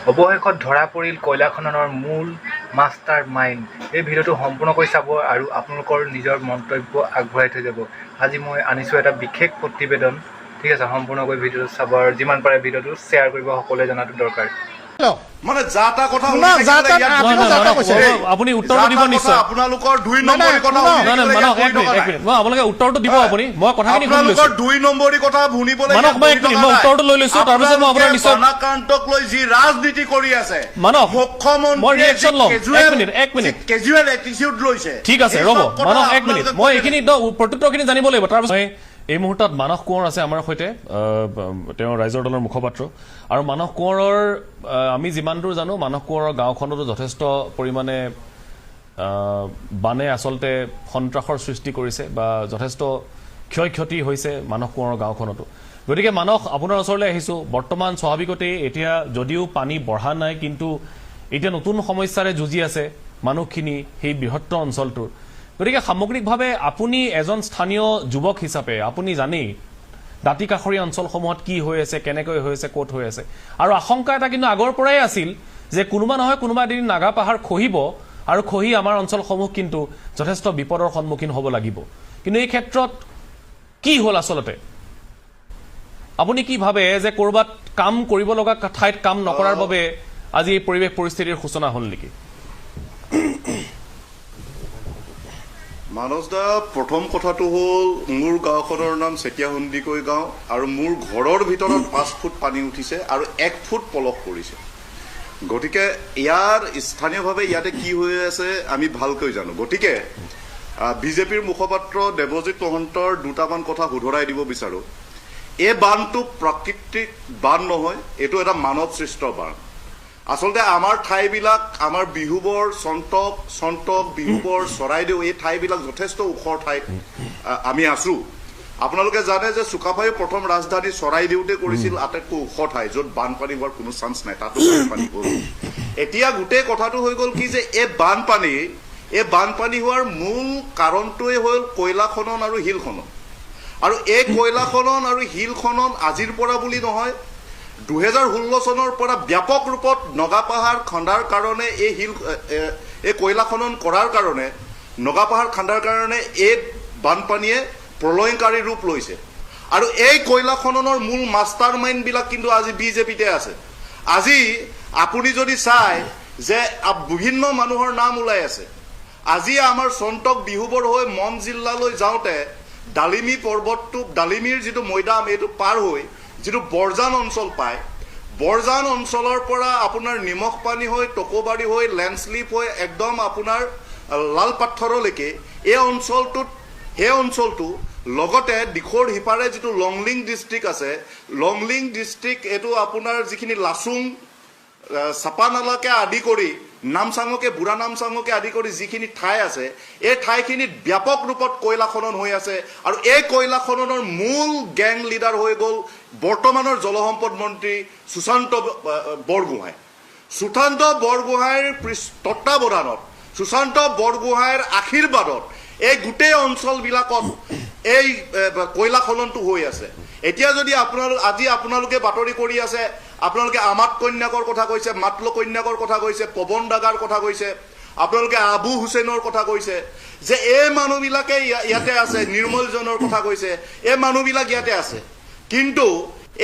অৱশেষত ধৰা পৰিল কয়লা খননৰ মূল মাষ্টাৰ মাইণ্ড। এই ভিডিঅ'টো সম্পূৰ্ণকৈ চাব আৰু আপোনালোকৰ নিজৰ মন্তব্য আগবঢ়াই থৈ যাব। আজি মই আনিছোঁ এটা বিশেষ প্ৰতিবেদন, ঠিক আছে? সম্পূৰ্ণকৈ ভিডিঅ'টো চাব আৰু যিমান পাৰে ভিডিঅ'টো শ্বেয়াৰ কৰিব, সকলোৱে জনাটো দৰকাৰ। মানে যাতা কথা আপুনি উত্তৰটো দিব নিশ্চয়। আপোনালোকৰ 2 নম্বৰী কথা মই আপোনালোকে উত্তৰটো দিব। আপুনি মই কথাখিনি আপোনালোকৰ 2 নম্বৰী কথা শুনিবলৈ মই উত্তৰটো লৈ লৈছো, তাৰপিছত মই আপোনাৰ নিশ্চয় কৰ্ণাকান্তক লৈ যি ৰাজনীতি কৰি আছে মই ৰিয়েকশ্যন ল'ম। এক মিনিট কেজুৱেল এটিটিউড লৈছে। ঠিক আছে, ৰ'ব মানস, এক মিনিট। মই এইখিনি প্ৰত্যুত্তৰখিনি জানিব লাগিব। তাৰপিছত এই মুহূৰ্তত মানস কোঁৱৰ আছে আমাৰ সৈতে, তেওঁ ৰাইজৰ দলৰ মুখপাত্ৰ। আৰু মানস কোঁৱৰৰ আমি যিমান দূৰ জানো, মানস কোঁৱৰৰ গাঁওখনতো যথেষ্ট পৰিমাণে বানে আচলতে সন্ত্ৰাসৰ সৃষ্টি কৰিছে বা যথেষ্ট ক্ষয় ক্ষতি হৈছে মানস কোঁৱৰৰ গাঁওখনতো। গতিকে মানস, আপোনাৰ ওচৰলৈ আহিছোঁ। বৰ্তমান স্বাভাৱিকতেই এতিয়া যদিও পানী বঢ়া নাই, কিন্তু এতিয়া নতুন সমস্যাৰে যুঁজি আছে মানুহখিনি সেই বৃহত্তৰ অঞ্চলটোৰ। গতিকে সামগ্ৰিকভাৱে আপুনি এজন স্থানীয় যুৱক হিচাপে আপুনি জানেই দাঁতি কাষৰীয়া অঞ্চলসমূহত কি হৈ আছে, কেনেকৈ হৈ আছে, ক'ত হৈ আছে। আৰু আশংকা এটা কিন্তু আগৰ পৰাই আছিল যে কোনোবা নহয় কোনোবা এদিন নাগা পাহাৰ খহিব আৰু খহি আমাৰ অঞ্চলসমূহ কিন্তু যথেষ্ট বিপদৰ সন্মুখীন হ'ব লাগিব। কিন্তু এই ক্ষেত্ৰত কি হ'ল আচলতে? আপুনি কি ভাবে যে ক'ৰবাত কাম কৰিব লগা ঠাইত কাম নকৰাৰ বাবে আজি এই পৰিৱেশ পৰিস্থিতিৰ সূচনা হ'ল নেকি? মানস দা, প্ৰথম কথাটো হ'ল মোৰ গাঁওখনৰ নাম চেতিয়া সন্দিকৈ গাঁও আৰু মোৰ ঘৰৰ ভিতৰত 5 ফুট পানী উঠিছে আৰু 1 ফুট পলস পৰিছে। গতিকে ইয়াৰ স্থানীয়ভাৱে ইয়াতে কি হৈ আছে আমি ভালকৈ জানো। গতিকে বিজেপিৰ মুখপাত্ৰ দেৱজিৎ মহন্তৰ দুটামান কথা শুধৰাই দিব বিচাৰো। এই বানটো প্ৰাকৃতিক বান নহয়, এইটো এটা মানৱ সৃষ্ট বান। আচলতে আমাৰ ঠাইবিলাক, আমাৰ বিহুবৰ, চন্তক বিহুবৰ, চৰাইদেউ, এই ঠাইবিলাক যথেষ্ট ওখ ঠাইত আমি আছো। আপোনালোকে জানে যে চুকাফাই প্ৰথম ৰাজধানী চৰাইদেউতে কৰিছিল, আটাইতকৈ ওখ ঠাই, য'ত বানপানী হোৱাৰ কোনো চান্স নাই, তাতো বানপানী হ'ল। এতিয়া গোটেই কথাটো হৈ গ'ল কি যে এই বানপানী হোৱাৰ মূল কাৰণটোৱে হ'ল কয়লা খনন আৰু শিল খনন। আৰু এই কয়লা খনন আৰু শিল খনন আজিৰ পৰা বুলি নহয়, 2016 চনৰ পৰা ব্যাপক ৰূপত নগাপাহাৰ খন্দাৰ কাৰণে এই কয়লা খনন কৰাৰ কাৰণে, নগাপাহাৰ খন্দাৰ কাৰণে এই বানপানীয়ে প্ৰলয়ংকাৰী ৰূপ লৈছে। আৰু এই কয়লা খননৰ মূল মাষ্টাৰ মাইণ্ডবিলাক কিন্তু আজি বিজেপিতে আছে। আজি আপুনি যদি চায় যে বিভিন্ন মানুহৰ নাম ওলাই আছে। আজি আমাৰ চন্তক বিহুবৰ হৈ মন জিলালৈ যাওঁতে ডালিমী পৰ্বতটো, ডালিমীৰ যিটো মৈদাম, এইটো পাৰ হৈ যিটো বৰজান অঞ্চল পায়, বৰজান অঞ্চলৰ পৰা আপোনাৰ নিমখ পানী হৈ, টকোবাৰী হৈ, লেণ্ডশ্লিপ হৈ একদম আপোনাৰ লাল পাথৰলৈকে এই অঞ্চলটো লগতে দিখৌৰ সিপাৰে যিটো লংলিং ডিষ্ট্ৰিক্ট আছে, লংলিং ডিষ্ট্ৰিক্ট, এইটো আপোনাৰ যিখিনি লাচুং, চাপানালাকে আদি কৰি নামচাঙকে, বুঢ়া নামচাঙকে আদি কৰি যিখিনি ঠাই আছে, এই ঠাইখিনিত ব্যাপক ৰূপত কয়লা খনন হৈ আছে। আৰু এই কয়লা খননৰ মূল গেং লিডাৰ হৈ গ'ল বৰ্তমানৰ জলসম্পদ মন্ত্ৰী সুশান্ত বৰগোহাঁই। সুশান্ত বৰগোহাঁইৰ তত্বাৱধানত, সুশান্ত বৰগোহাঁইৰ আশীৰ্বাদত এই গোটেই অঞ্চলবিলাকত এই কয়লা খননটো হৈ আছে। এতিয়া যদি আজি আপোনালোকে বাতৰি কৰি আছে, আপোনালোকে আমাত কন্যাকৰ কথা কৈছে, মাতল কন্যাকৰ কথা কৈছে, পৱন দাগাৰ কথা কৈছে, আপোনালোকে আবু হুছেইনৰ কথা কৈছে, যে এই মানুহবিলাকে ইয়াতে আছে, নিৰ্মলজনৰ কথা কৈছে, এই মানুহবিলাক ইয়াতে আছে। কিন্তু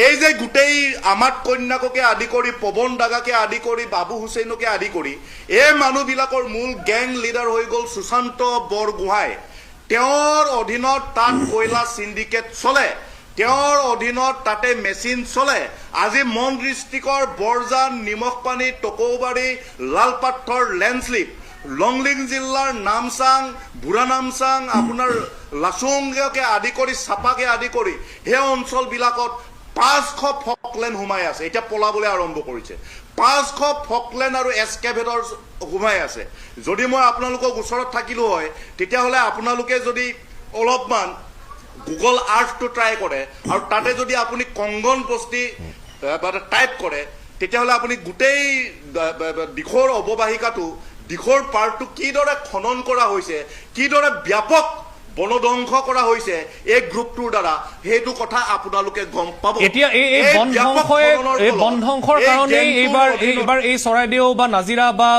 এই যে গোটেই আমাত কন্যাককে আদি কৰি, পৱন দাগাকে আদি কৰি, বাবু হুছেইনকে আদি কৰি এই মানুহবিলাকৰ মূল গেং লিডাৰ হৈ গ'ল সুশান্ত বৰগোহাঁই। তেওঁৰ অধীনত তাত কয়লা চিণ্ডিকেট চলে, তেওঁৰ অধীনত তাতে মেচিন চলে। আজি মন ডিষ্ট্ৰিক্টৰ বৰজান, নিমখ পানী, টকৌবাৰী, লালপাথৰ, লেণ্ডশ্লিপ, লংলিং জিলাৰ নামচাং, বুঢ়া নামচাং, আপোনাৰ লাচুংকে আদি কৰি, চাপাকে আদি কৰি সেই অঞ্চলবিলাকত 500 ফকলেণ্ড সোমাই আছে। এতিয়া পলাবলৈ আৰম্ভ কৰিছে। 500 ফকলেণ্ড আৰু এক্সকেভেটৰ সোমাই আছে। যদি মই আপোনালোকক ওচৰত থাকিলো হয়, তেতিয়াহ'লে আপোনালোকে যদি অলপমান গুগল আৰ্থটো ট্ৰাই কৰে আৰু তাতে যদি আপুনি কংগন বস্তি টাইপ কৰে, তেতিয়াহ'লে আপুনি গোটেই দিখৌৰ অৱবাহিকাটো, দিখৌৰ পাৰ্টটো কিদৰে খনন কৰা হৈছে, কিদৰে ব্যাপক বনধ্বংস কৰা হৈছে এই গ্ৰুপটোৰ দ্বাৰা, সেইটো কথা আপোনালোকে গম পাব। এতিয়া এই বন ধ্বংসৰ কাৰণেই এইবাৰ এই চৰাইদেউ বা নাজিৰা বা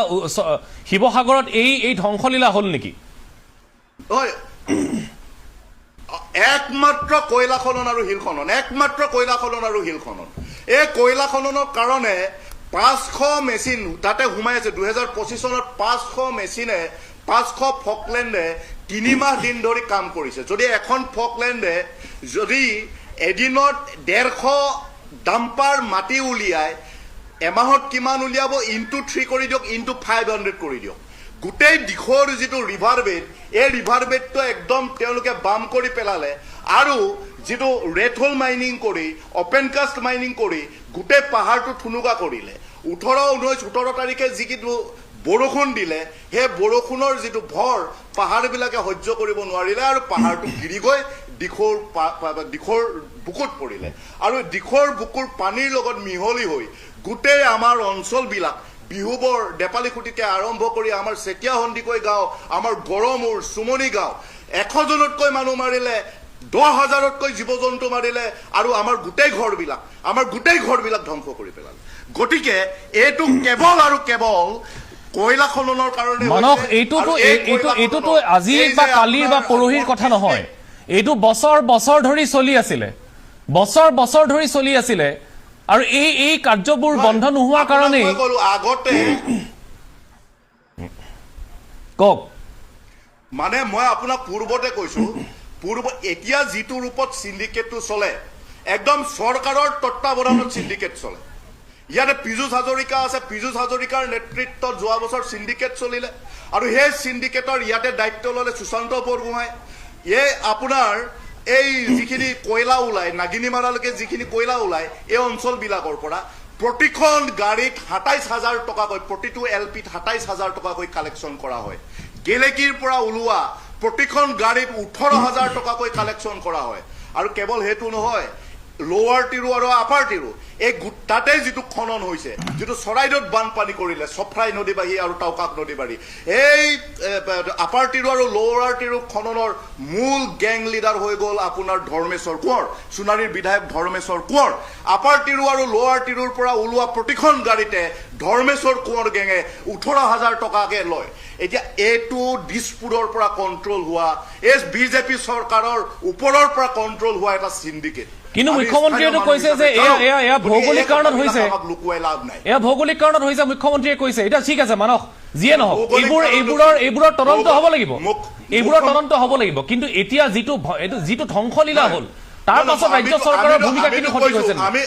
শিৱসাগৰত এই ধ্বংসলীলা হ'ল নেকি? একমাত্ৰ কয়লা খনন আৰু শিল খনন, একমাত্ৰ কয়লা খনন আৰু শিল খনন। এই কয়লা খননৰ কাৰণে 500 মেচিন তাতে সোমাই আছে। 2025 চনত 500 মেচিনে 500 ফকলেণ্ডে 3 মাহ দিন ধৰি কাম কৰিছে। যদি এখন ফকলেণ্ডে যদি এদিনত 150 ডাম্পাৰ মাটি উলিয়াই, এমাহত কিমান উলিয়াব? ইনটু 3 কৰি দিয়ক, ইনটু 500 কৰি দিয়ক। গোটেই দিশৰ যিটো ৰিভাৰ বেড, এই ৰিভাৰ বেডটো একদম তেওঁলোকে বাম কৰি পেলালে আৰু যিটো ৰেড হোল মাইনিং কৰি, অপেন কাষ্ট মাইনিং কৰি গোটেই পাহাৰটো থুনুকা কৰিলে। 18, 19, 17 তাৰিখে যিটো বৰষুণ দিলে, সেই বৰষুণৰ যিটো ভৰ পাহাৰবিলাকে সহ্য কৰিব নোৱাৰিলে আৰু পাহাৰটো গিৰি গৈ দিখৰ বুকুত পৰিলে আৰু দিখৰ বুকুৰ পানীৰ লগত মিহলি হৈ গোটেই আমাৰ অঞ্চলবিলাক বিহুবৰ দেপালীখুটিকে আৰম্ভ কৰি আমাৰ চেতিয়া সন্দিকৈ গাঁও, আমাৰ গড়মূৰ, চুমনি গাঁও 100 জনতকৈ মানুহ মাৰিলে, 10,000তকৈ জীৱ জন্তু মাৰিলে আৰু আমাৰ গোটেই ঘৰবিলাক ধ্বংস কৰি পেলালে। গতিকে এইটো কেৱল আৰু কেৱল কয়লা খননৰ কাৰণে মানস, এইটোতো আজি বা কালিৰ বা পৰহিৰ কথা নহয়। এইটো বছৰ বছৰ ধৰি চলি আছিলে আৰু এই কাৰ্যবোৰ বন্ধ নোহোৱাৰ কাৰণে আগতে কওক মানে মই আপোনাক পূৰ্বতে কৈছো, এতিয়া যিটো ৰূপত সিন্ডিকেটটো চলে, একদম চৰকাৰৰ তত্বাৱধানত সিন্ডিকেট চলে। ইয়াতে পীযুষ হাজৰিকা আছে, পীযুষ হাজৰিকাৰ নেতৃত্বত যোৱা বছৰ সিন্ডিকেট চলিলে আৰু সেই সিন্ডিকেটৰ ইয়াতে দায়িত্ব ললে সুশান্ত বৰগোহাঁই। আপোনাৰ এই যিখিনি কয়লা ওলায়, নাগিনীমাৰালৈকে যিখিনি কয়লা ওলায় এই অঞ্চলবিলাকৰ পৰা প্ৰতিখন গাড়ীত 27,000 টকাকৈ, প্ৰতিটো LPত 27,000 টকাকৈ কালেকশ্যন কৰা হয়। গেলেকীৰ পৰা ওলোৱা প্ৰতিখন গাড়ীত 18,000 টকাকৈ কালেকশ্যন কৰা হয়। আৰু কেৱল সেইটো নহয়, লোৱাৰ টিৰু আৰু আপাৰ টিৰু এই তাতে যিটো খনন হৈছে, যিটো চৰাইদেউত বানপানী কৰিলে, চফ্ৰাই নদীবাহী আৰু টাউকাক নদীবাৰী, এই আপাৰ টিৰু আৰু লোৱাৰ টিৰু খননৰ মূল গেং লিডাৰ হৈ গ'ল আপোনাৰ ধৰ্মেশ্বৰ কোঁৱৰ, সোণাৰীৰ বিধায়ক ধৰ্মেশ্বৰ কোঁৱৰ। আপাৰ টিৰু আৰু লোৱাৰ টিৰুৰ পৰা ওলোৱা প্ৰতিখন গাড়ীতে ধৰ্মেশ্বৰ কোঁৱৰ গেঙে 18,000 টকাকে লয়। এতিয়া এইটো দিছপুৰৰ পৰা কণ্ট্ৰল হোৱা, এই বিজেপি চৰকাৰৰ ওপৰৰ পৰা কণ্ট্ৰল হোৱা এটা সিন্ডিকেট। কিন্তু মুখ্যমন্ত্ৰীয়েতো কৈছে যে এয়া ভৌগোলিক কাৰণত হৈছে, মুখ্যমন্ত্ৰীয়ে কৈছে। এতিয়া ঠিক আছে মানস, যিয়ে নহওক এইবোৰৰ তদন্ত হ'ব লাগিব, কিন্তু এতিয়া যিটো ধ্বংসলীলা হ'ল তাৰ পাছত ৰাজ্য চৰকাৰৰ ভূমিকাখিনি সঠিক হৈছে নহয়।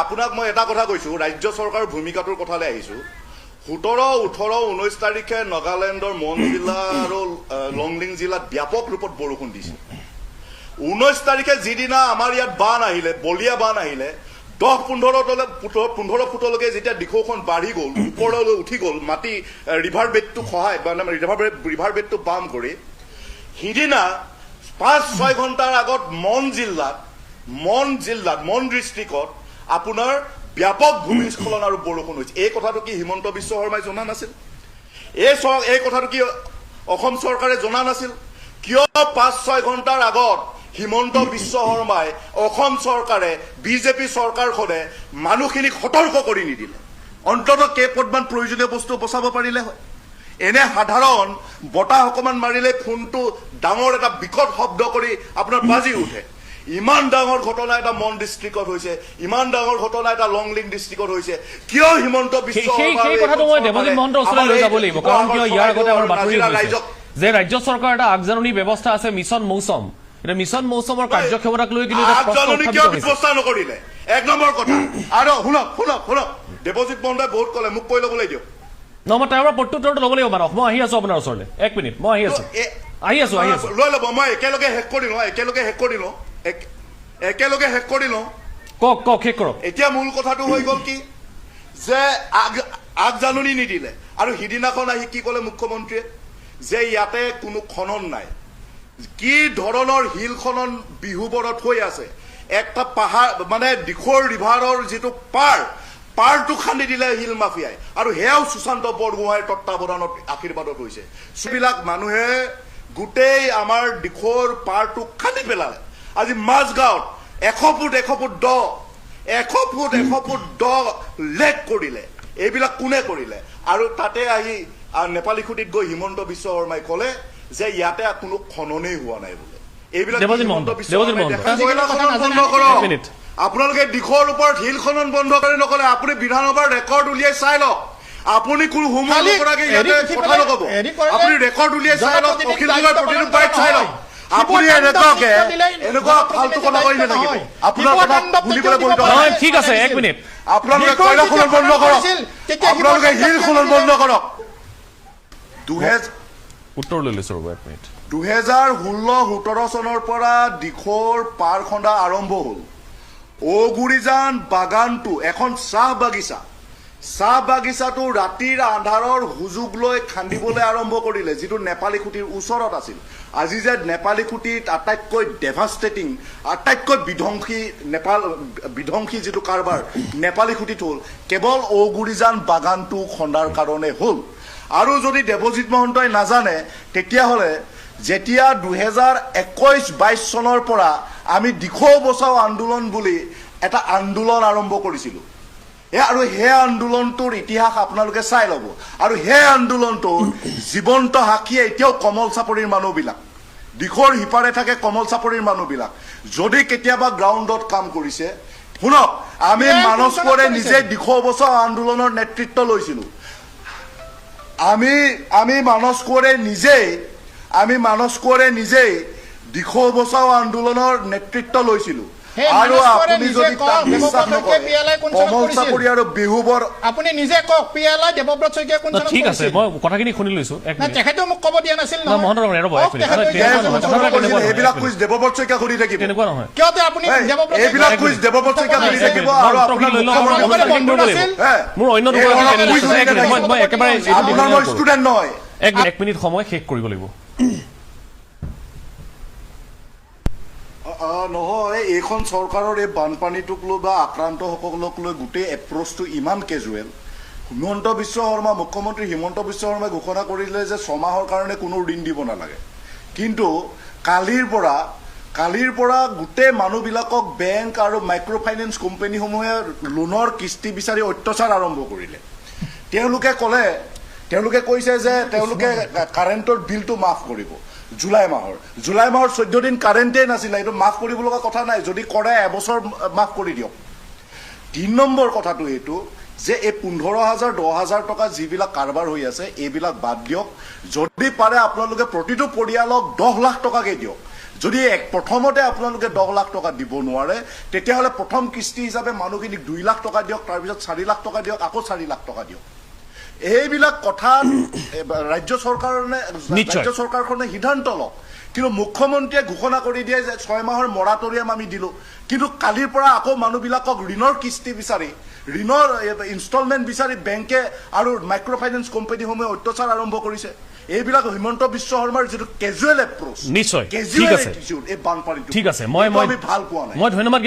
আপোনাক মই এটা কথা কৈছো, ৰাজ্য চৰকাৰৰ ভূমিকাটোৰ কথালৈ আহিছো। 17, 18, 19 তাৰিখে নাগালেণ্ডৰ মন জিলা আৰু লংলিং জিলাত ব্যাপক ৰূপত বৰষুণ দিছে। 19 তাৰিখে যিদিনা আমাৰ ইয়াত বান আহিলে, বলিয়া বান আহিলে, 10-15 ফুটলৈকে যেতিয়া দিখৌখন বাঢ়ি গ'ল, ওপৰলৈ উঠি গ'ল, মাটি ৰিভাৰ বেডটোক সহায় ৰিভাৰ বেডটো বাম কৰি, সিদিনা 5-6 ঘণ্টাৰ আগত মন ডিষ্ট্ৰিক্টত আপোনাৰ ব্যাপক ভূমিস্খলন আৰু বৰষুণ হৈছে। এই কথাটো কি হিমন্ত বিশ্ব শৰ্মাই জনা নাছিল? এই কথাটো কি অসম চৰকাৰে জনা নাছিল? কিয় 5-6 ঘণ্টাৰ আগত হিমন্ত বিশ্ব শৰ্মাই, অসম চৰকাৰে, বিজেপি চৰকাৰখনে মানুহখিনিক সতৰ্ক কৰি নিদিলে? অন্ততঃ কেইপদমান প্ৰয়োজনীয় বস্তু বচাব পাৰিলে হয়। এনে সাধাৰণ বতাহ অকমান মাৰিলে ফোনটো ডাঙৰ এটা বিকট শব্দ কৰি আপোনাৰ বাজি উঠে। ইমান ডাঙৰ ঘটনা এটা মন ডিষ্ট্ৰিক্টত হৈছে, ইমান ডাঙৰ ঘটনা এটা লংলিং ডিষ্ট্ৰিক্টত হৈছে, কিয় হিমন্ত বিশ্ব সেই কথাটো মই দেৱজিৎ মহন্তৰ ওচৰলৈ লৈ যাব লাগিব। কাৰণ কিয় ইয়াৰ আগতে আমাৰ বাতৰি হৈছে যে ৰাজ্য চৰকাৰৰ এটা আগজাননী ব্যৱস্থা আছে, মিছন মৌচম। এতিয়া মিছন মৌচমৰ কাৰ্যক্ষমতাক লৈ কিন্তু ব্যৱস্থা নকৰিলে 1 নম্বৰ কথা। আৰু শুনক দেৱজিৎ মহন্তই বহুত ক'লে, মোক কৈ ল'বলৈ দিয়ক। মই তাৰ পৰা প্ৰত্যুত্তৰটো ল'ব লাগিব মানস। মই আহি আছো আপোনাৰ ওচৰলৈ, 1 মিনিট, মই আহি আছো লৈ ল'ব। মই একেলগে শেষ কৰি লওঁ। কওক শেষ কৰক। এতিয়া মূল কথাটো হৈ গ'ল কি যে আগজাননী নিদিলে আৰু সিদিনাখন আহি কি ক'লে মুখ্যমন্ত্ৰীয়ে যে ইয়াতে কোনো খনন নাই। কি ধৰণৰ শিল খনন বিহুবৰত হৈ আছে। একটা পাহাৰ মানে দিখৌৰ ৰিভাৰৰ যিটো পাৰটো খান্দি দিলে শিল মাফিয়াই, আৰু সেয়াও সুশান্ত বৰগোহাঁইৰ তত্বাৱধানত আশীৰ্বাদত হৈছে। সেইবিলাক মানুহে গোটেই আমাৰ দিশৰ পাৰটো খান্দি পেলালে। আজি মাজগাঁৱত 100 ফুট দ 100 ফুট দ লেক কৰিলে। এইবিলাক কোনে কৰিলে? আৰু তাতে আহি নেপালী খুঁটিত গৈ হিমন্ত বিশ্ব শৰ্মাই ক'লে যে ইয়াতে কোনো খননেই হোৱা নাই বোলে। এইবিলাক হিমন্ত বিশ্ব শৰ্মাই কয়লা খনন বন্ধ কৰক। আপোনালোকে দিশৰ ওপৰত শিল খনন বন্ধ কৰি নকলে। আপুনি বিধানসভাৰ ৰেকৰ্ড উলিয়াই চাই লওক। আপুনি কোনো হোমৱৰ্ক নকৰাকে ইয়াতে কথা নকব। আপুনি ৰেকৰ্ড উলিয়াই চাই লওক, অখিল গগৈৰ প্ৰতিটো বাইট চাই লওক। আপুনি এনেকুৱা ফাল্টু কথা কৈ নাথাকিব। আপোনাৰ কথা শুনিবলৈ বহি থকা নাই। ঠিক আছে, 1 মিনিট। আপোনালোকে কয়লা খনন বন্ধ কৰক, আপোনালোকে শিল খনন বন্ধ কৰক। উত্তৰ লৈ লৈছো ৰ'ব 1 মিনিট। 2016-17 চনৰ পৰা দিশৰ পাৰ খন্দা আৰম্ভ হ'ল। ঔগুৰিজান বাগানটো এখন চাহ বাগিচাটো ৰাতিৰ আন্ধাৰৰ সুযোগ লৈ খান্দিবলৈ আৰম্ভ কৰিলে, যিটো নেপালী খুঁটিৰ ওচৰত আছিল। আজি যে নেপালী খুঁটিত আটাইতকৈ ডেভাষ্টেটিং, আটাইতকৈ বিধ্বংসী যিটো কাৰবাৰ নেপালী খুঁটিত হ'ল, কেৱল ঔগুৰিজান বাগানটো খন্দাৰ কাৰণে হ'ল। আৰু যদি দেৱজিৎ মহন্তই নাজানে, তেতিয়াহ'লে যেতিয়া 2021-22 চনৰ পৰা আমি দিখৌ বচাও আন্দোলন বুলি এটা আন্দোলন আৰম্ভ কৰিছিলোঁ, আৰু সেই আন্দোলনটোৰ ইতিহাস আপোনালোকে চাই ল'ব। আৰু সেই আন্দোলনটোৰ জীৱন্ত সাক্ষী এতিয়াও কমল চাপৰিৰ মানুহবিলাক, দিশৰ সিপাৰে থাকে কমল চাপৰিৰ মানুহবিলাক। যদি কেতিয়াবা গ্ৰাউণ্ডত কাম কৰিছে, শুনক, আমি মানস কোঁৱৰে নিজে দিখৌ বচাও আন্দোলনৰ নেতৃত্ব লৈছিলোঁ। আমি মানস কোঁৱৰে নিজেই দিখৌ বচাও আন্দোলনৰ নেতৃত্ব লৈছিলোঁ। আৰু আপুনি যদি তাক বিশ্বাস নকৰে, কমল চাপৰি আৰু বিহুবৰ আপুনি নিজে কওক, পিয়ালা দেৱব্ৰত শইকীয়া কোন চনত ঠিক আছে, মই কথাখিনি শুনি লৈছো। 1 মিনিট। তেখেতেও মোক ক'ব দিয়া নাছিল নহয়। মহন্ত ৰ'ব 1 মিনিট। এইবিলাক কুইজ দেৱব্ৰত শইকীয়া সুধি থাকিব। তেনেকুৱা নহয়। কিয় আপুনি দেৱব্ৰত এইবিলাক কুইজ দেৱব্ৰত শইকীয়া সুধি থাকিব। আৰু আপোনাৰ মোৰ অন্য মই একেবাৰে আপোনাৰ মই ষ্টুডেণ্ট নহয়। 1 মিনিট সময় শেষ কৰিব লাগিব। নহয়, এইখন চৰকাৰৰ এই বানপানীটোক লৈ বা আক্ৰান্তসকলক লৈ গোটেই এপ্ৰ'চটো ইমান কেজুৱেল। মুখ্যমন্ত্ৰী হিমন্ত বিশ্ব শৰ্মাই ঘোষণা কৰিলে যে 6 মাহৰ কাৰণে কোনো ঋণ দিব নালাগে। কিন্তু কালিৰ পৰা গোটেই মানুহবিলাকক বেংক আৰু মাইক্ৰ' ফাইনেন্স কোম্পানীসমূহে লোনৰ কিস্তি বিচাৰি অত্যাচাৰ আৰম্ভ কৰিলে। তেওঁলোকে কৈছে যে তেওঁলোকে কাৰেণ্টৰ বিলটো মাফ কৰিব। জুলাই মাহৰ 14 দিন কাৰেণ্টেই নাছিলে, এইটো মাফ কৰিব লগা কথা নাই। যদি কৰে এবছৰ মাফ কৰি দিয়ক। 3 নম্বৰ কথাটো এইটো যে এই 15,000 10,000 টকা যিবিলাক কাৰবাৰ হৈ আছে, এইবিলাক বাদ দিয়ক। যদি পাৰে আপোনালোকে প্ৰতিটো পৰিয়ালক 10 লাখ টকাকৈ দিয়ক। যদি প্ৰথমতে আপোনালোকে 10 লাখ টকা দিব নোৱাৰে, তেতিয়াহ'লে প্ৰথম কিস্তি হিচাপে মানুহখিনিক 2 লাখ টকা দিয়ক, তাৰপিছত 4 লাখ টকা দিয়ক, আকৌ 4 লাখ টকা দিয়ক। এইবিলাক কথা ৰাজ্য চৰকাৰখনে সিদ্ধান্ত লওক। কিন্তু মুখ্যমন্ত্ৰীয়ে ঘোষণা কৰি দিয়ে যে 6 মাহৰ মৰাটৰিয়াম আমি দিলোঁ। কিন্তু কালিৰ পৰা আকৌ মানুহবিলাকক ঋণৰ কিস্তি বিচাৰি, ঋণৰ ইনষ্টলমেণ্ট বিচাৰি বেংকে আৰু মাইক্ৰ' ফাইনেন্স কোম্পানীসমূহে অত্যাচাৰ আৰম্ভ কৰিছে। এইবিলাক হিমন্ত বিশ্ব শৰ্মাৰ যিটো কেজুৱেল এপ্ৰ'চ, নিশ্চয় কেজুৱেল এটিটিউড এই বানপানীটো, ঠিক আছে, মই আমি ভাল পোৱা নাই। মই ধন্যবাদ।